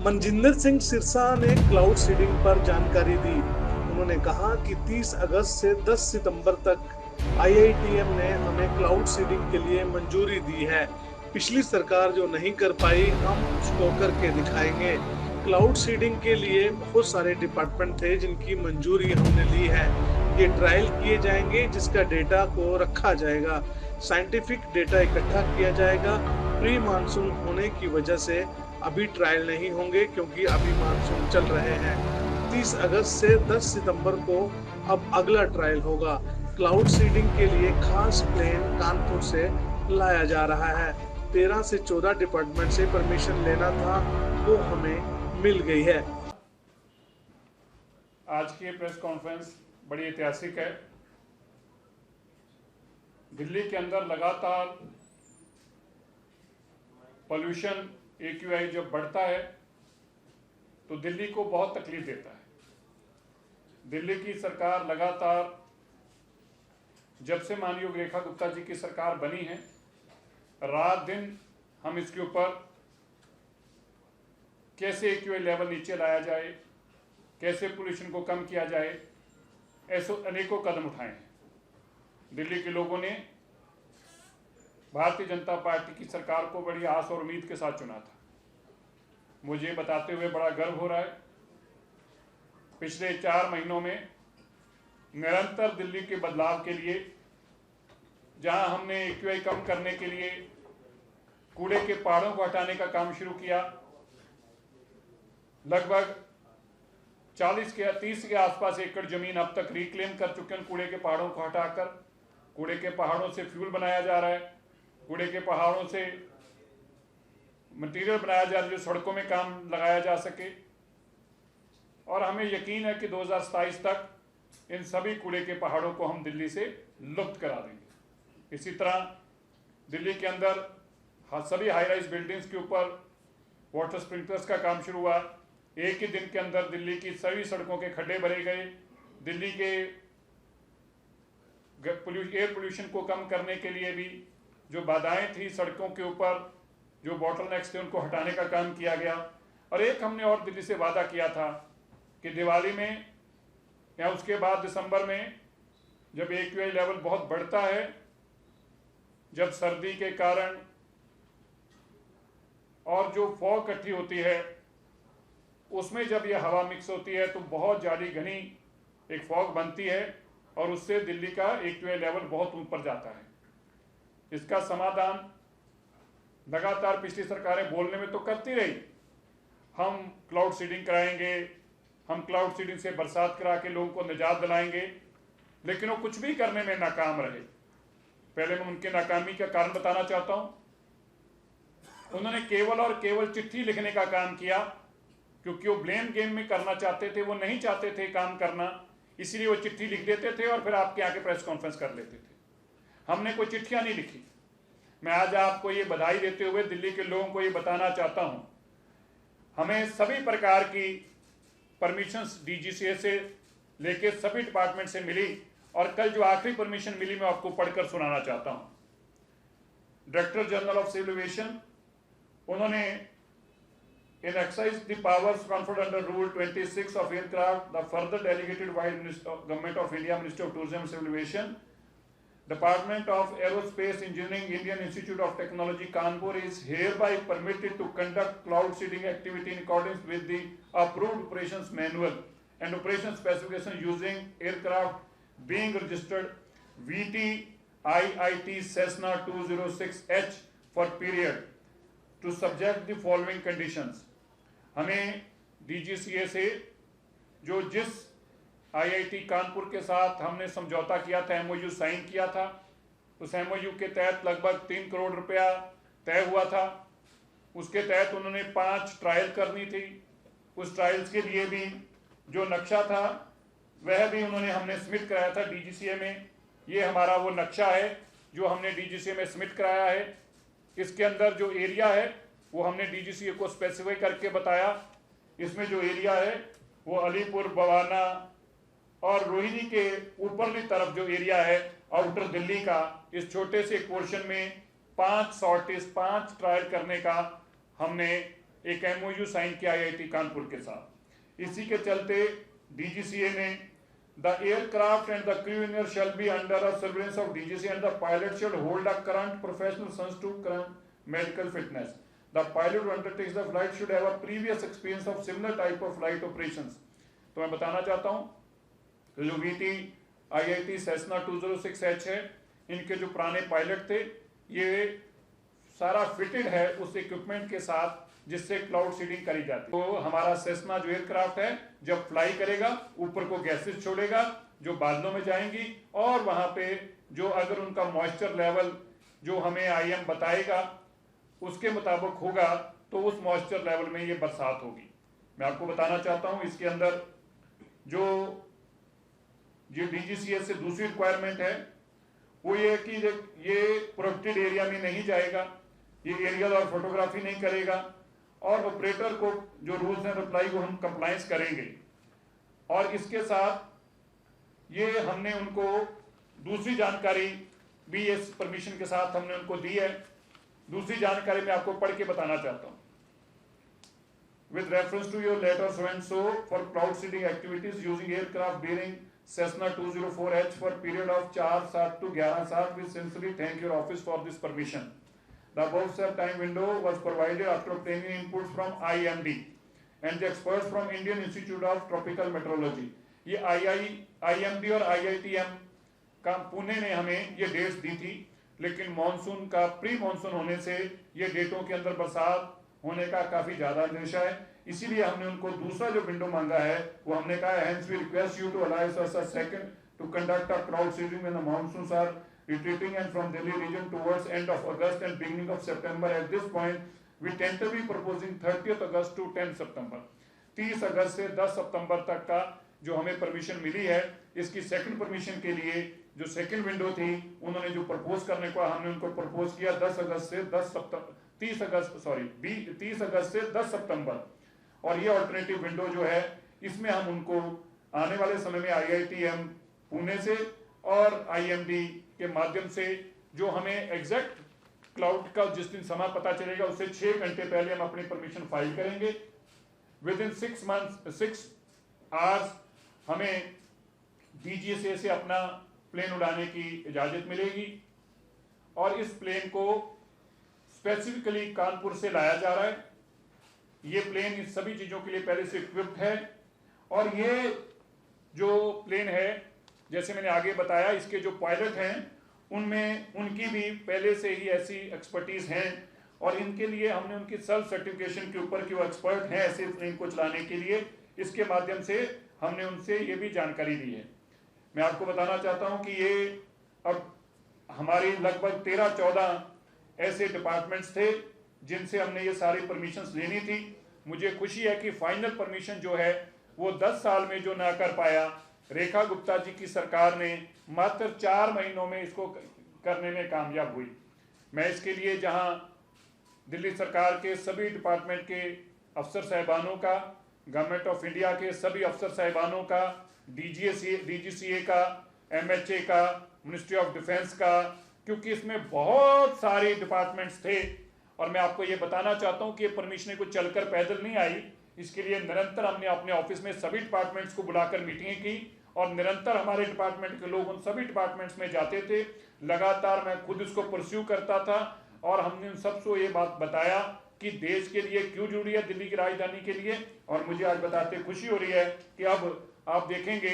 मनजिंदर सिंह सिरसा ने cloud seeding पर जानकारी दी। उन्होंने कहा कि 30 अगस्त से 10 सितंबर तक आईआईटीएम ने हमें क्लाउड सीडिंग के लिए मंजूरी दी है। पिछली सरकार जो नहीं कर पाई, हम उसको करके दिखाएंगे। क्लाउड सीडिंग के लिए बहुत सारे डिपार्टमेंट थे जिनकी मंजूरी हमने ली है। ये ट्रायल किए जाएंगे जिसका डेटा को रखा जाएगा, साइंटिफिक डेटा इकट्ठा किया जाएगा। प्री मानसून होने की वजह से अभी ट्रायल नहीं होंगे क्योंकि अभी मानसून चल रहे हैं। 30 अगस्त से 10 सितंबर को अब अगला ट्रायल होगा। क्लाउड सीडिंग के लिए खास प्लेन कानपुर से लाया जा रहा है। 13 से 14 डिपार्टमेंट से परमिशन लेना था, वो हमें मिल गई है। आज की प्रेस कॉन्फ्रेंस बड़ी ऐतिहासिक है। दिल्ली के अंदर लगातार पोल्यूशन AQI जब बढ़ता है तो दिल्ली को बहुत तकलीफ देता है। दिल्ली की सरकार लगातार, जब से माननीय रेखा गुप्ता जी की सरकार बनी है, रात दिन हम इसके ऊपर कैसे AQI लेवल नीचे लाया जाए, कैसे पोल्यूशन को कम किया जाए, ऐसे अनेकों कदम उठाए हैं। दिल्ली के लोगों ने भारतीय जनता पार्टी की सरकार को बड़ी आस और उम्मीद के साथ चुना था। मुझे बताते हुए बड़ा गर्व हो रहा है, पिछले 4 महीनों में निरंतर दिल्ली के बदलाव के लिए, जहां हमने AQI कम करने के लिए कूड़े के पहाड़ों को हटाने का काम शुरू किया, लगभग 30 के आसपास एकड़ जमीन अब तक रिक्लेम कर चुके हैं। कूड़े के पहाड़ों को हटाकर कूड़े के पहाड़ों से फ्यूल बनाया जा रहा है, कूड़े के पहाड़ों से मटेरियल बनाया जा रहा है जो सड़कों में काम लगाया जा सके। और हमें यकीन है कि 2027 तक इन सभी कूड़े के पहाड़ों को हम दिल्ली से लुप्त करा देंगे। इसी तरह दिल्ली के अंदर सभी हाई राइज बिल्डिंग्स के ऊपर वाटर स्प्रिंकलर्स का काम शुरू हुआ। एक ही दिन के अंदर दिल्ली की सभी सड़कों के खड्डे भरे गए। दिल्ली के एयर पोल्यूशन को कम करने के लिए भी जो बाधाएं थी सड़कों के ऊपर, जो बॉटलनेक्स थे, उनको हटाने का काम किया गया। और एक हमने और दिल्ली से वादा किया था कि दिवाली में या उसके बाद दिसंबर में, जब AQI लेवल बहुत बढ़ता है, जब सर्दी के कारण और जो फॉग इकट्ठी होती है उसमें जब यह हवा मिक्स होती है तो बहुत जाली घनी एक फॉग बनती है और उससे दिल्ली का AQI लेवल बहुत ऊपर जाता है। इसका समाधान लगातार पिछली सरकारें बोलने में तो करती रही, हम क्लाउड सीडिंग कराएंगे, हम क्लाउड सीडिंग से बरसात करा के लोगों को निजात दिलाएंगे, लेकिन वो कुछ भी करने में नाकाम रहे। पहले मैं उनके नाकामी का कारण बताना चाहता हूं। उन्होंने केवल और केवल चिट्ठी लिखने का काम किया, क्योंकि वो ब्लेम गेम में करना चाहते थे, वो नहीं चाहते थे काम करना, इसलिए वो चिट्ठी लिख देते थे और फिर आपके आगे प्रेस कॉन्फ्रेंस कर लेते थे। हमने कोई चिट्ठियां नहीं लिखी। मैं आज आपको ये बधाई देते हुए दिल्ली के लोगों को ये बताना चाहता हूं, हमें सभी प्रकार की परमिशंस DGCA से लेके सभी डिपार्टमेंट से मिली और कल जो आखिरी परमिशन मिली मैं आपको पढ़कर सुनाना चाहता हूं। Director general of civil aviation, उन्होंने in exercise the powers conferred under Rule 26 of Aircraft, the further delegated by Government of India, Ministry of Tourism and Civil Aviation, Department of Aerospace Engineering, Indian Institute of Technology, Kanpur is hereby permitted to conduct cloud seeding activity in accordance with the approved operations manual and operation specification using aircraft being registered VT IIT Cessna 206H for period to subject the following conditions। हमें DGCA से जो जिस IIT Kanpur के साथ हमने समझौता किया था, MOU साइन किया था, उस MOU के तहत लगभग 3 करोड़ रुपया तय हुआ था। उसके तहत उन्होंने 5 ट्रायल करनी थी। उस ट्रायल्स के लिए भी जो नक्शा था वह भी उन्होंने हमने सबमिट कराया था DGCA में। ये हमारा वो नक्शा है जो हमने DGCA में सबमिट कराया है। इसके अंदर जो एरिया है वो हमने DGCA को स्पेसिफाई करके बताया। इसमें जो एरिया है वो अलीपुर, बवाना और रोहिणी के ऊपरली तरफ जो एरिया है आउटर दिल्ली का, इस छोटे से पोर्शन में 5 सॉर्टेज 5 ट्रायल करने का हमने एक MOU साइन किया IIT कानपुर के साथ। इसी के चलते DGCA ने the aircraft and the crew in air shall be under a surveillance of DGCA and the pilot should hold a current professional sense to current medical fitness. The pilot who undertakes the flight should have a previous experience of similar type of flight operations। तो मैं बताना चाहता हूँ जो VT IIT Cessna 206H है, इनके जो पुराने पायलट थे ये सारा फिटेड है उस इक्विपमेंट के साथ जिससे क्लाउड सीडिंग करी जाती है। तो हमारा सेस्ना जो एयरक्राफ्ट है जब फ्लाई करेगा ऊपर को गैसेस छोड़ेगा जो बादलों में जाएंगी, और वहां पे जो अगर उनका मॉइस्चर लेवल जो हमें IM बताएगा उसके मुताबिक होगा तो उस मॉइस्चर लेवल में ये बरसात होगी। मैं आपको बताना चाहता हूं इसके अंदर जो DGCA से दूसरी रिक्वायरमेंट है वो ये कि ये प्रोटेक्टेड एरिया में नहीं जाएगा, ये एरियल और फोटोग्राफी नहीं करेगा, और ऑपरेटर को जो रूल्स एंड अप्लाई को हम कंप्लायंस करेंगे। और इसके साथ ये हमने उनको दूसरी जानकारी भी इस परमिशन के साथ हमने उनको दी है। दूसरी जानकारी मैं आपको पढ़ के बताना चाहता हूं। With reference to your letter so and so for cloud seeding activities using aircraft bearing Cessna 204H for period of 4/7 to 11/7, we sincerely thank your office for this permission. The above said time window was provided after obtaining inputs from IMD and the experts from Indian Institute of Tropical Meteorology। ये IMD और IITM का पुणे ने हमें ये dates दी थी, लेकिन monsoon का pre monsoon होने से ये डेटों के अंदर बरसात होने का काफी ज्यादा अंदेशा है, इसीलिए हमने उनको दूसरा जो विंडो मांगा है वो हमने कहा hence we request you to allow us a second to conduct a cloud seeding when the monsoons are retreating and from Delhi region towards end of August and beginning of September। At this point we tentatively proposing 30th August to 10 September। 30 अगस्त से 10 सितंबर तक का जो हमें permission मिली है, इसकी second permission के लिए जो सेकंड विंडो थी उन्होंने जो प्रपोज करने को हमने उनको प्रपोज किया 30 अगस्त से 10 सितंबर। और ये अल्टरनेटिव विंडो जो है इसमें हम उनको आने वाले समय में IITM पुणे से और IMD के माध्यम से जो हमें एग्जैक्ट क्लाउड का जिस दिन समय पता चलेगा उससे 6 घंटे पहले हम अपनी परमिशन फाइल करेंगे। विद इन 6 आवर्स हमें DGCA से अपना प्लेन उड़ाने की इजाजत मिलेगी, और इस प्लेन को स्पेसिफिकली कानपुर से लाया जा रहा है। ये प्लेन इस सभी चीजों के लिए पहले से इक्विप्ड है, और ये जो प्लेन है जैसे मैंने आगे बताया इसके जो पायलट हैं उनमें उनकी भी पहले से ही ऐसी एक्सपर्टीज हैं, और इनके लिए हमने उनकी सेल्फ सर्टिफिकेशन के ऊपर कि वो एक्सपर्ट हैं ऐसे प्लेन को चलाने के लिए, इसके माध्यम से हमने उनसे ये भी जानकारी दी है। मैं आपको बताना चाहता हूं कि ये अब हमारी लगभग 13-14 ऐसे डिपार्टमेंट्स थे जिनसे हमने ये सारी परमिशंस लेनी थी। मुझे खुशी है कि फाइनल परमिशन जो है वो 10 साल में जो ना कर पाया, रेखा गुप्ता जी की सरकार ने मात्र 4 महीनों में इसको करने में कामयाब हुई। मैं इसके लिए जहां दिल्ली सरकार के सभी डिपार्टमेंट के अफसर साहिबानों का, गवर्नमेंट ऑफ इंडिया के सभी अफसर साहिबानों का, DGCA का, MHA का, मिनिस्ट्री ऑफ डिफेंस का, क्योंकि इसमें बहुत सारे डिपार्टमेंट्स थे, और मैं आपको ये बताना चाहता हूँ कि ये परमिशन कुछ चलकर पैदल नहीं आई। इसके लिए निरंतर हमने अपने ऑफिस में सभी डिपार्टमेंट्स को बुलाकर मीटिंगें की, और निरंतर हमारे डिपार्टमेंट के लोग उन सभी डिपार्टमेंट्स में जाते थे। लगातार मैं खुद इसको परस्यू करता था, और हमने उन सबको ये बात बताया कि देश के लिए क्यों जरूरी है दिल्ली की राजधानी के लिए। और मुझे आज बताते खुशी हो रही है कि अब आप देखेंगे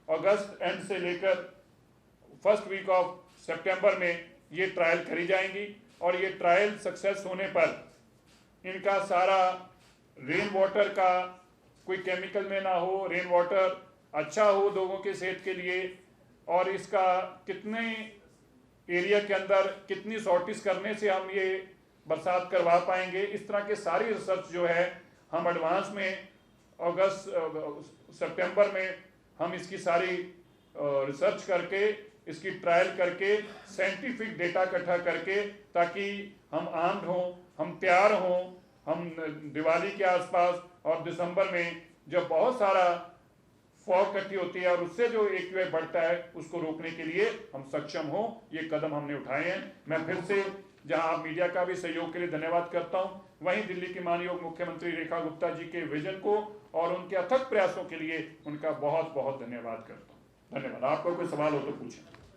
अगस्त एंड से लेकर फर्स्ट वीक ऑफ सितंबर में ये ट्रायल करी जाएंगी, और ये ट्रायल सक्सेस होने पर इनका सारा रेन वाटर का कोई केमिकल में ना हो, रेन वाटर अच्छा हो लोगों के सेहत के लिए, और इसका कितने एरिया के अंदर कितनी सॉर्टिस करने से हम ये बरसात करवा पाएंगे, इस तरह के सारी रिसर्च जो है हम एडवांस में अगस्त सितंबर में हम इसकी सारी रिसर्च करके इसकी ट्रायल करके साइंटिफिक डेटा इकट्ठा करके, ताकि हम आर्म्ड हों, हम तैयार हों, हम दिवाली के आसपास और दिसंबर में जब बहुत सारा फॉग इकट्ठी होती है और उससे जो AQI बढ़ता है उसको रोकने के लिए हम सक्षम हों। ये कदम हमने उठाए हैं। मैं फिर से जहां आप मीडिया का भी सहयोग के लिए धन्यवाद करता हूं। वहीं दिल्ली की माननीय मुख्यमंत्री रेखा गुप्ता जी के विजन को और उनके अथक प्रयासों के लिए उनका बहुत बहुत धन्यवाद करता हूं। धन्यवाद। आपको कोई सवाल हो तो पूछें।